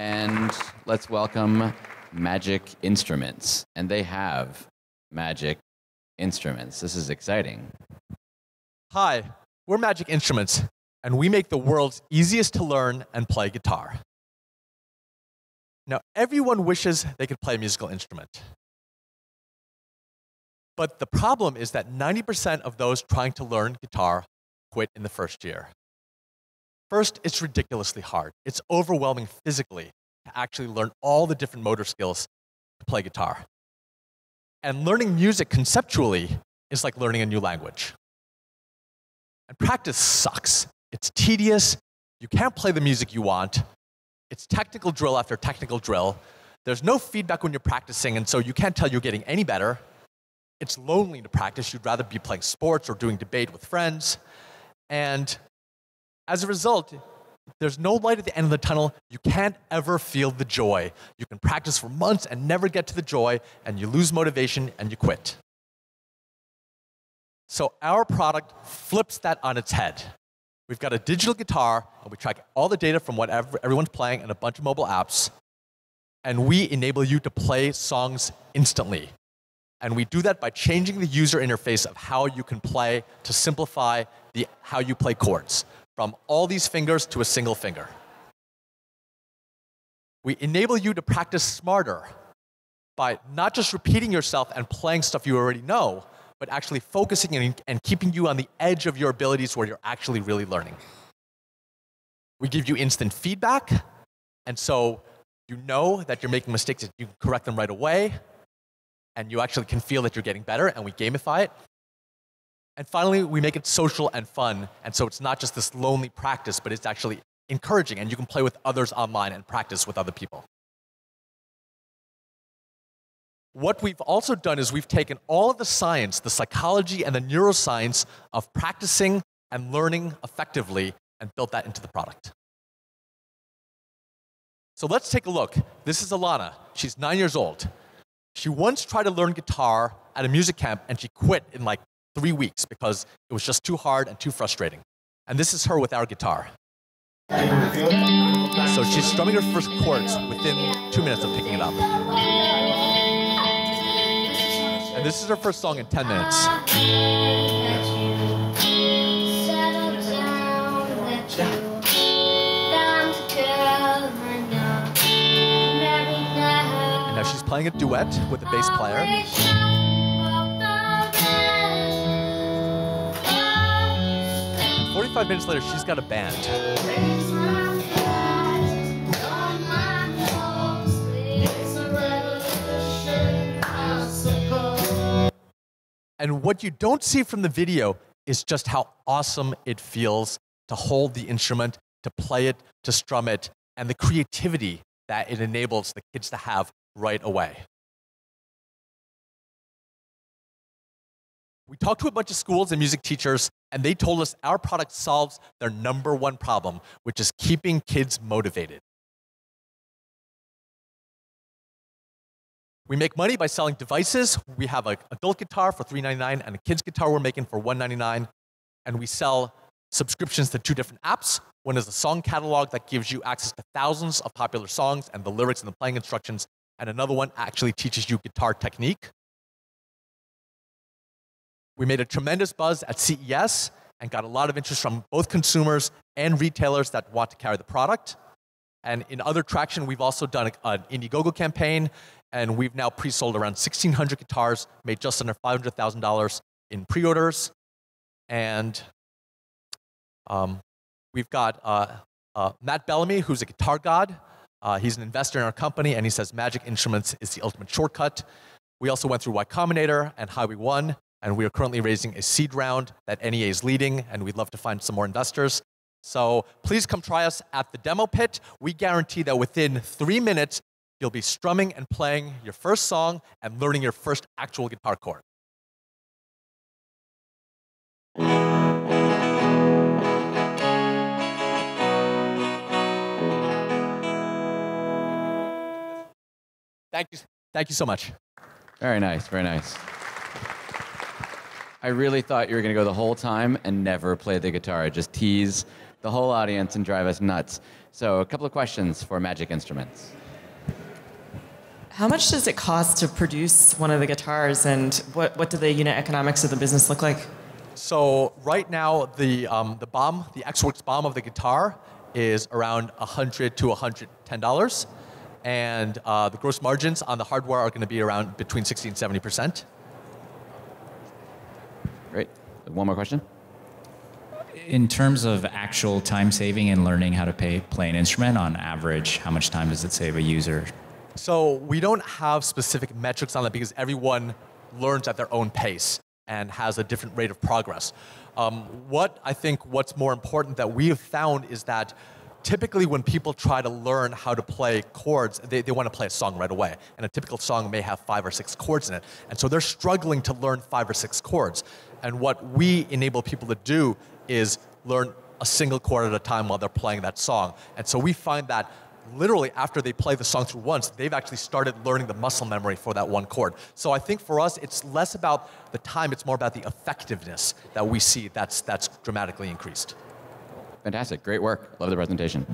And let's welcome Magic Instruments. And they have Magic Instruments. This is exciting. Hi, we're Magic Instruments, and we make the world's easiest to learn and play guitar. Now, everyone wishes they could play a musical instrument. But the problem is that 90% of those trying to learn guitar quit in the first year. First, it's ridiculously hard. It's overwhelming physically to actually learn all the different motor skills to play guitar. And learning music conceptually is like learning a new language. And practice sucks. It's tedious. You can't play the music you want. It's technical drill after technical drill. There's no feedback when you're practicing, and so you can't tell you're getting any better. It's lonely to practice. You'd rather be playing sports or doing debate with friends. And as a result, there's no light at the end of the tunnel. You can't ever feel the joy. You can practice for months and never get to the joy, and you lose motivation and you quit. So our product flips that on its head. We've got a digital guitar, and we track all the data from whatever everyone's playing and a bunch of mobile apps, and we enable you to play songs instantly. And we do that by changing the user interface of how you can play to simplify how you play chords, from all these fingers to a single finger. We enable you to practice smarter by not just repeating yourself and playing stuff you already know, but actually focusing and keeping you on the edge of your abilities where you're actually really learning. We give you instant feedback, and so you know that you're making mistakes, and you can correct them right away, and you actually can feel that you're getting better, and we gamify it. And finally, we make it social and fun, and so it's not just this lonely practice, but it's actually encouraging, and you can play with others online and practice with other people. What we've also done is we've taken all of the science, the psychology and the neuroscience of practicing and learning effectively and built that into the product. So let's take a look. This is Alana. She's 9 years old. She once tried to learn guitar at a music camp, and she quit in like 3 weeks because it was just too hard and too frustrating. And this is her with our guitar. So she's strumming her first chords within 2 minutes of picking it up. And this is her first song in 10 minutes. And now she's playing a duet with a bass player. 45 minutes later, she's got a band. And what you don't see from the video is just how awesome it feels to hold the instrument, to play it, to strum it, and the creativity that it enables the kids to have right away. We talked to a bunch of schools and music teachers, and they told us our product solves their #1 problem, which is keeping kids motivated. We make money by selling devices. We have an adult guitar for $399 and a kid's guitar we're making for $199. And we sell subscriptions to 2 different apps. One is a song catalog that gives you access to thousands of popular songs and the lyrics and the playing instructions. And another one actually teaches you guitar technique. We made a tremendous buzz at CES and got a lot of interest from both consumers and retailers that want to carry the product. And in other traction, we've also done an Indiegogo campaign, and we've now pre-sold around 1,600 guitars, made just under $500,000 in pre-orders. And we've got Matt Bellamy, who's a guitar god. He's an investor in our company, and he says Magic Instruments is the ultimate shortcut. We also went through Y Combinator and Highway 1, and we are currently raising a seed round that NEA is leading, and we'd love to find some more investors. So please come try us at the demo pit. We guarantee that within 3 minutes, you'll be strumming and playing your first song and learning your first actual guitar chord. Thank you so much. Very nice, very nice. I really thought you were going to go the whole time and never play the guitar, just tease the whole audience and drive us nuts. So a couple of questions for Magic Instruments. How much does it cost to produce one of the guitars, and what do the unit economics of the business look like? So right now, the BOM, the XWorks BOM of the guitar is around $100 to $110. And the gross margins on the hardware are going to be around between 60 and 70%. Great. One more question. In terms of actual time saving and learning how to play an instrument, on average, how much time does it save a user? So we don't have specific metrics on that because everyone learns at their own pace and has a different rate of progress. What's more important that we have found is that typically when people try to learn how to play chords, they want to play a song right away. And a typical song may have 5 or 6 chords in it. And so they're struggling to learn 5 or 6 chords. And what we enable people to do is learn a single chord at a time while they're playing that song. And so we find that literally after they play the song through once, they've actually started learning the muscle memory for that one chord. So I think for us, it's less about the time, it's more about the effectiveness that we see that's dramatically increased. Fantastic. Great work. Love the presentation.